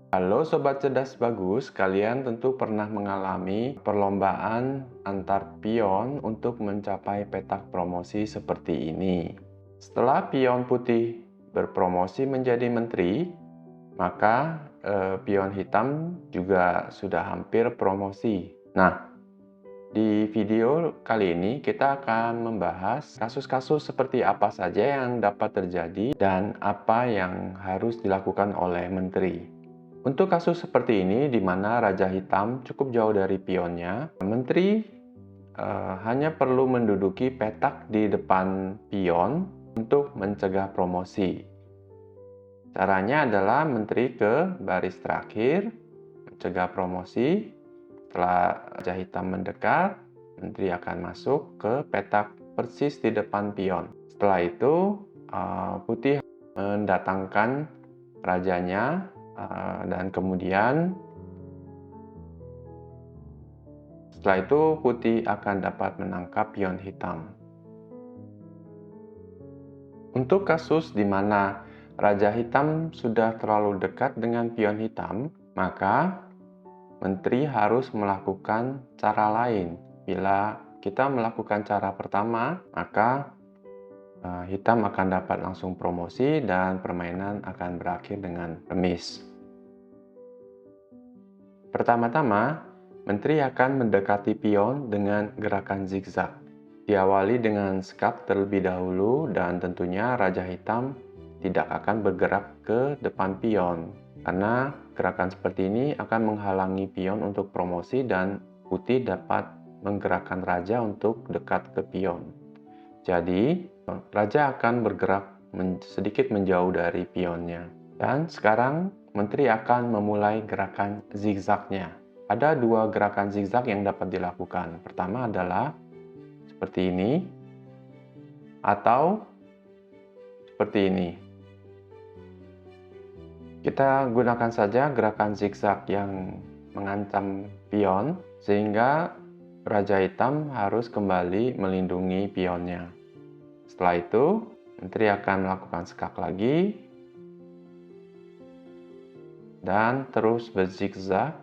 Halo Sobat Cerdas Bagus, kalian tentu pernah mengalami perlombaan antar pion untuk mencapai petak promosi seperti ini. Setelah pion putih berpromosi menjadi menteri, maka pion hitam juga sudah hampir promosi. Nah, di video kali ini kita akan membahas kasus-kasus seperti apa saja yang dapat terjadi dan apa yang harus dilakukan oleh menteri. Untuk kasus seperti ini, di mana Raja Hitam cukup jauh dari pionnya, Menteri hanya perlu menduduki petak di depan pion untuk mencegah promosi. Caranya adalah Menteri ke baris terakhir, mencegah promosi. Setelah Raja Hitam mendekat, Menteri akan masuk ke petak persis di depan pion. Setelah itu, Putih mendatangkan rajanya. Dan kemudian setelah itu Putih akan dapat menangkap pion hitam. Untuk kasus di mana Raja Hitam sudah terlalu dekat dengan pion hitam, maka Menteri harus melakukan cara lain. Bila kita melakukan cara pertama, maka hitam akan dapat langsung promosi dan permainan akan berakhir dengan remis. Pertama-tama, Menteri akan mendekati pion dengan gerakan zigzag. Diawali dengan skak terlebih dahulu dan tentunya Raja Hitam tidak akan bergerak ke depan pion karena gerakan seperti ini akan menghalangi pion untuk promosi dan Putih dapat menggerakkan Raja untuk dekat ke pion. Jadi, Raja akan bergerak sedikit menjauh dari pionnya. Dan sekarang Menteri akan memulai gerakan zigzagnya. Ada dua gerakan zigzag yang dapat dilakukan. Pertama adalah seperti ini atau seperti ini. Kita gunakan saja gerakan zigzag yang mengancam pion sehingga Raja Hitam harus kembali melindungi pionnya. Setelah itu, Menteri akan melakukan skak lagi dan terus berzigzag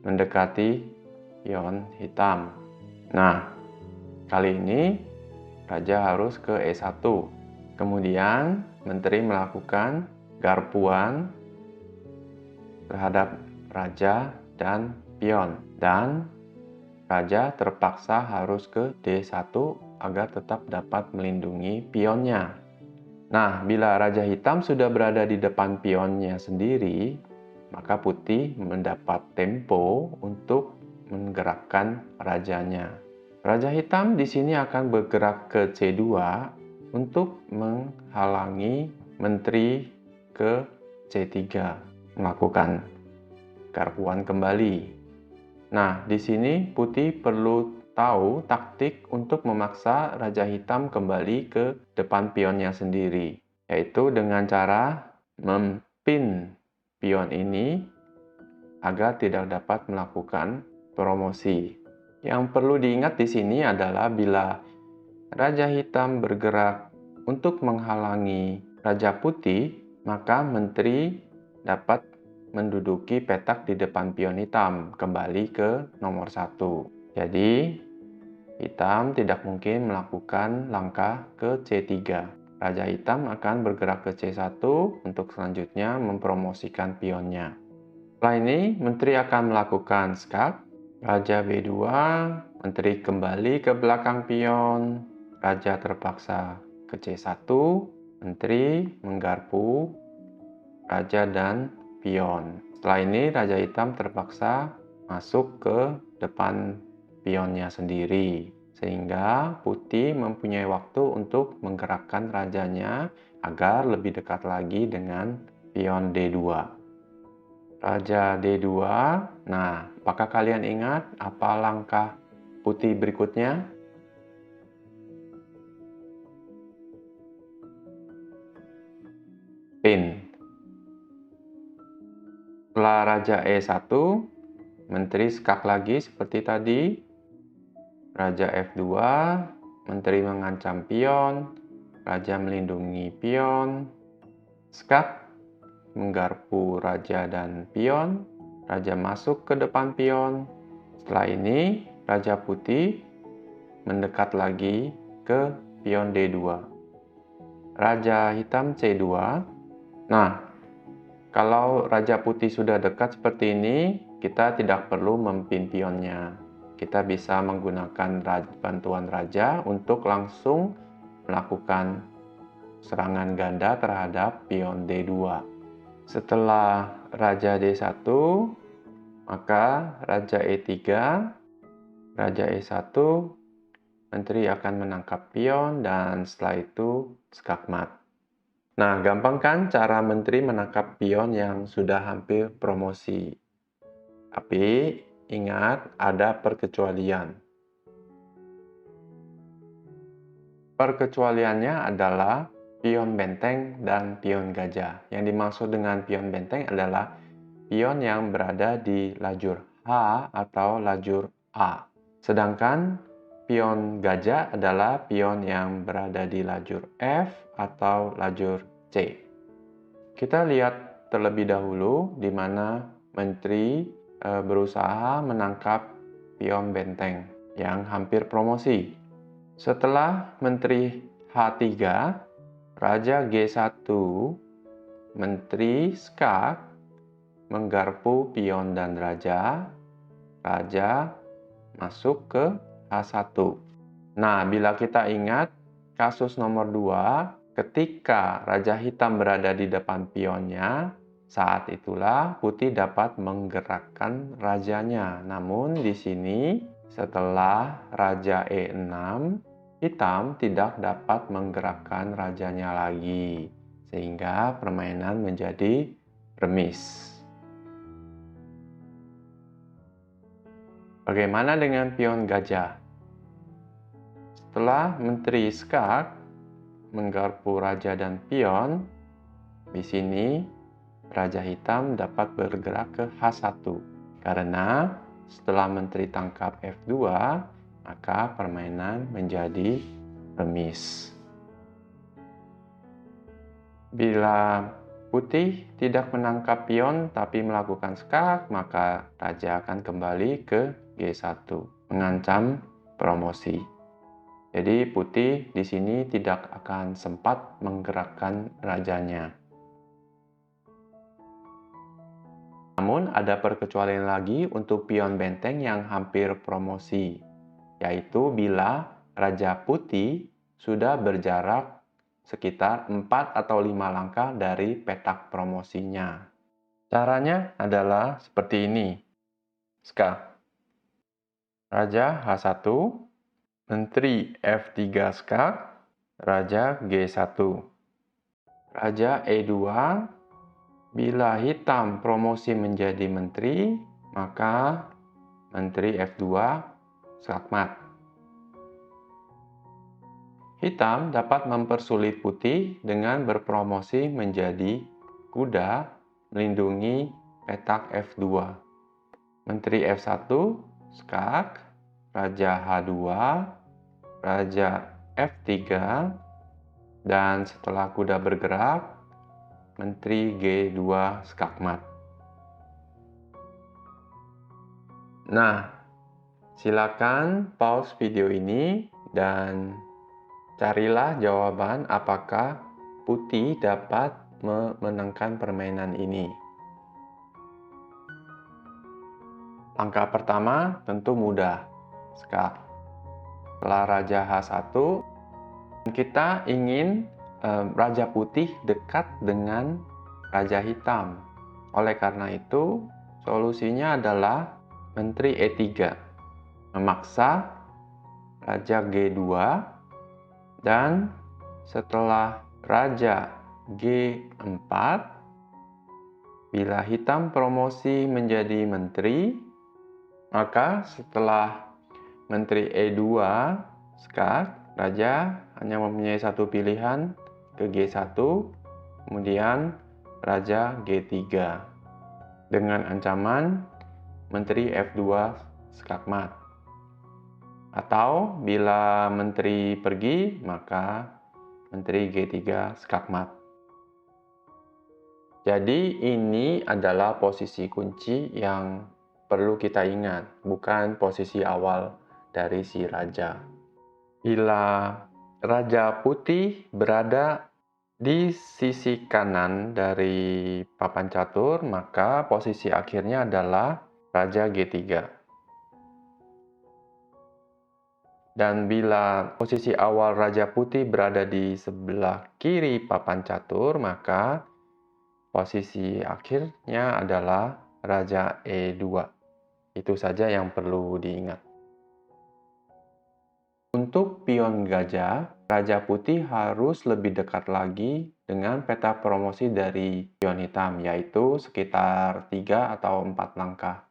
mendekati pion hitam. Nah, kali ini Raja harus ke E1. Kemudian Menteri melakukan garpuan terhadap Raja dan pion. Dan Raja terpaksa harus ke D1 agar tetap dapat melindungi pionnya. Nah, bila Raja Hitam sudah berada di depan pionnya sendiri, maka Putih mendapat tempo untuk menggerakkan rajanya. Raja Hitam di sini akan bergerak ke C2 untuk menghalangi Menteri ke C3, melakukan garpuan kembali. Nah, di sini Putih perlu tahu taktik untuk memaksa Raja Hitam kembali ke depan pionnya sendiri, yaitu dengan cara mempin pion ini agar tidak dapat melakukan promosi. Yang perlu diingat di sini adalah bila Raja Hitam bergerak untuk menghalangi Raja Putih, maka Menteri dapat menduduki petak di depan pion hitam kembali ke nomor 1. Jadi, hitam tidak mungkin melakukan langkah ke C3. Raja Hitam akan bergerak ke C1 untuk selanjutnya mempromosikan pionnya. Setelah ini, Menteri akan melakukan skak. Raja B2, Menteri kembali ke belakang pion. Raja terpaksa ke C1. Menteri menggarpu Raja dan pion. Setelah ini, Raja Hitam terpaksa masuk ke depan pionnya sendiri, sehingga Putih mempunyai waktu untuk menggerakkan rajanya agar lebih dekat lagi dengan pion D2. Raja D2. Nah, apakah kalian ingat apa langkah Putih berikutnya? Pin. Setelah Raja E1, Menteri skak lagi seperti tadi. Raja F2, Menteri mengancam pion. Raja melindungi pion. Skak. menggarpu raja dan pion. Raja masuk ke depan pion. Setelah ini, Raja Putih mendekat lagi ke pion D2. Raja Hitam C2. Nah, kalau Raja Putih sudah dekat seperti ini, kita tidak perlu memimpin pionnya. Kita bisa menggunakan bantuan Raja untuk langsung melakukan serangan ganda terhadap pion D2. Setelah Raja D1, maka Raja E3, Raja E1, Menteri akan menangkap pion dan setelah itu skakmat. Nah, gampang kan cara Menteri menangkap pion yang sudah hampir promosi. Tapi ingat ada perkecualian. Perkecualiannya adalah pion benteng dan pion gajah. Yang dimaksud dengan pion benteng adalah pion yang berada di lajur H atau lajur A. Sedangkan pion gajah adalah pion yang berada di lajur F atau lajur C. Kita lihat terlebih dahulu di mana Menteri berusaha menangkap pion benteng yang hampir promosi. Setelah Menteri H3, Raja G1, Menteri skak, menggarpu pion dan raja masuk ke H1. Nah, bila kita ingat kasus nomor 2, ketika Raja Hitam berada di depan pionnya, saat itulah Putih dapat menggerakkan rajanya. Namun di sini setelah Raja E6, Hitam tidak dapat menggerakkan rajanya lagi, sehingga permainan menjadi remis. Bagaimana dengan pion gajah? Setelah Menteri skak menggarpu raja dan pion, di sini Raja Hitam dapat bergerak ke H1. Karena setelah Menteri tangkap F2, maka permainan menjadi remis. Bila Putih tidak menangkap pion tapi melakukan skak, maka raja akan kembali ke G1, mengancam promosi. Jadi Putih di sini tidak akan sempat menggerakkan rajanya. Namun ada perkecualian lagi untuk pion benteng yang hampir promosi, yaitu bila Raja Putih sudah berjarak sekitar 4 atau 5 langkah dari petak promosinya. Caranya adalah seperti ini. Skak. Raja H1, Menteri F3 skak, Raja G1. Raja E2, bila hitam promosi menjadi menteri, maka Menteri F2 skakmat. Hitam dapat mempersulit Putih dengan berpromosi menjadi kuda melindungi petak F2. Menteri F1 skak, Raja H2, Raja F3, dan setelah kuda bergerak, Menteri G2 skakmat. Nah, silakan pause video ini dan carilah jawaban apakah Putih dapat memenangkan permainan ini. Langkah pertama tentu mudah, skak. Setelah Raja H1, kita ingin Raja Putih dekat dengan Raja Hitam. Oleh karena itu, solusinya adalah Menteri E3, memaksa Raja G2, dan setelah Raja G4, bila hitam promosi menjadi menteri, maka setelah Menteri E2 skak, Raja hanya mempunyai satu pilihan ke G1, kemudian Raja G3 dengan ancaman Menteri F2 skakmat. Atau bila Menteri pergi, maka Menteri G3 skakmat. Jadi ini adalah posisi kunci yang perlu kita ingat, bukan posisi awal dari si raja. Bila Raja Putih berada di sisi kanan dari papan catur, maka posisi akhirnya adalah Raja G3. Dan bila posisi awal Raja Putih berada di sebelah kiri papan catur, maka posisi akhirnya adalah Raja E2. Itu saja yang perlu diingat. Untuk pion gajah, Raja Putih harus lebih dekat lagi dengan peta promosi dari pion hitam, yaitu sekitar 3 atau 4 langkah.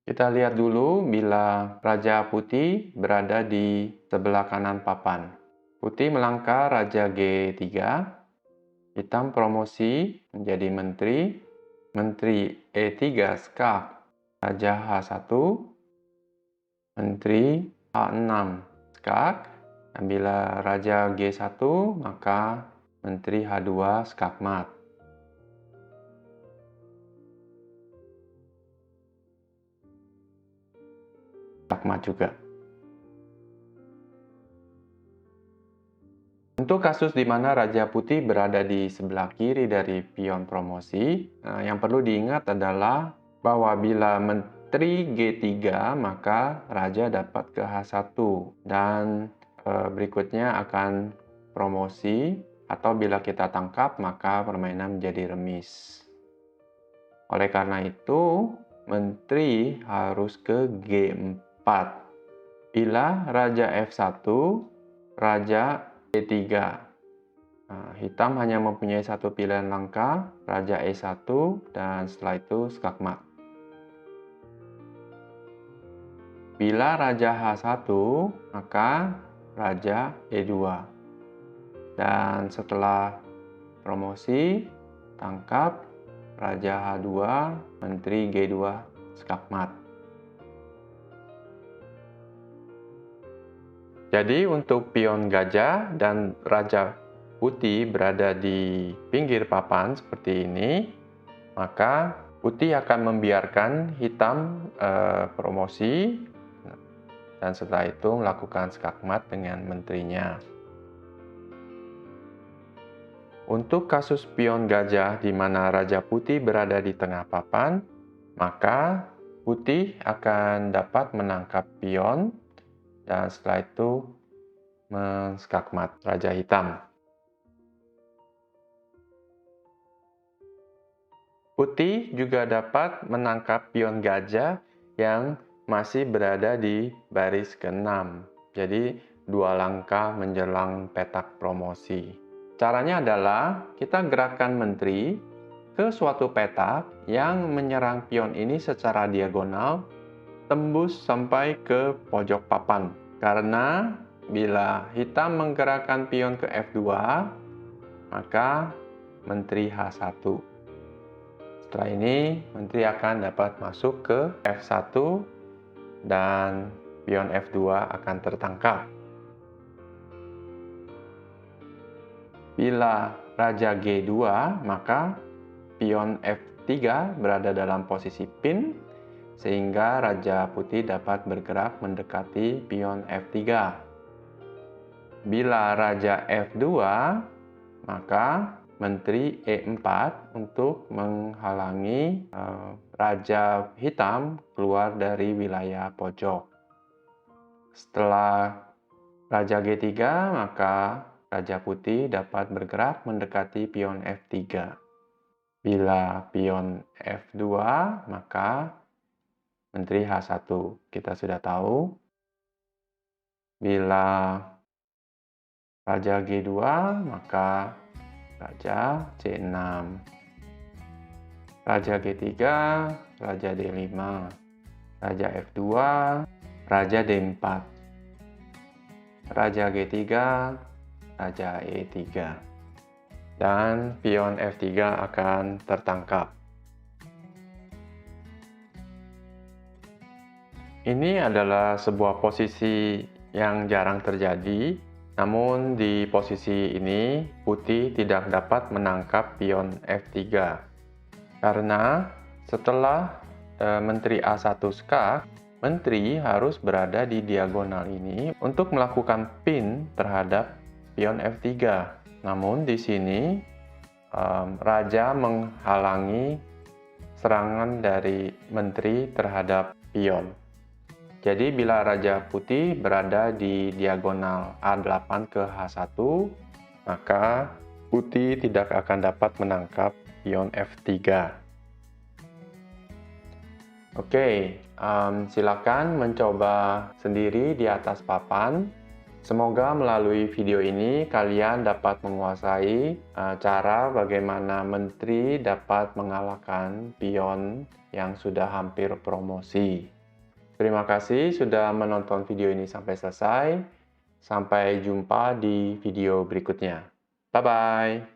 Kita lihat dulu bila Raja Putih berada di sebelah kanan papan. Putih melangkah Raja G3, hitam promosi menjadi menteri, menteri E3 skak, Raja H1, menteri H6 skak, dan bila Raja G1 maka menteri H2 skakmat. Skakmat juga. Untuk kasus di mana Raja Putih berada di sebelah kiri dari pion promosi, yang perlu diingat adalah bahwa bila menteri G3 maka Raja dapat ke H1 dan berikutnya akan promosi, atau bila kita tangkap maka permainan menjadi remis. Oleh karena itu, menteri harus ke G4. Bila Raja F1, Raja E3. Hitam hanya mempunyai satu pilihan langkah, Raja E1, dan setelah itu skakmat. Bila Raja H1, maka Raja E2. Dan setelah promosi, tangkap, Raja H2, menteri G2, skakmat. Jadi untuk pion gajah dan Raja Putih berada di pinggir papan seperti ini, maka Putih akan membiarkan hitam promosi dan setelah itu melakukan skakmat dengan menterinya. Untuk kasus pion gajah di mana Raja Putih berada di tengah papan, maka Putih akan dapat menangkap pion dan setelah itu menskakmat Raja Hitam. Putih juga dapat menangkap pion gajah yang masih berada di baris ke-6. Jadi 2 langkah menjelang petak promosi. Caranya adalah kita gerakkan menteri ke suatu petak yang menyerang pion ini secara diagonal tembus sampai ke pojok papan. Karena bila hitam menggerakkan pion ke F2, maka menteri H1. Setelah ini, menteri akan dapat masuk ke F1 dan pion F2 akan tertangkap. Bila Raja G2, maka pion F3 berada dalam posisi pin, sehingga Raja Putih dapat bergerak mendekati pion F3. Bila Raja F2, maka menteri E4 untuk menghalangi Raja Hitam keluar dari wilayah pojok. Setelah Raja G3, maka Raja Putih dapat bergerak mendekati pion F3. Bila pion F2, maka menteri H1. Kita sudah tahu. Bila Raja G2, maka Raja C6, Raja G3, Raja D5, Raja F2, Raja D4, Raja G3, Raja E3. Dan pion F3 akan tertangkap. Ini adalah sebuah posisi yang jarang terjadi, Namun di posisi ini, putih tidak dapat menangkap pion F3. Karena setelah Menteri A1 skak, Menteri harus berada di diagonal ini untuk melakukan pin terhadap pion F3. Namun di sini Raja menghalangi serangan dari Menteri terhadap pion. Jadi bila Raja Putih berada di diagonal A8 ke H1, maka Putih tidak akan dapat menangkap pion F3. Oke, silakan mencoba sendiri di atas papan. Semoga melalui video ini kalian dapat menguasai cara bagaimana Menteri dapat mengalahkan pion yang sudah hampir promosi. Terima kasih sudah menonton video ini sampai selesai. Sampai jumpa di video berikutnya. Bye-bye.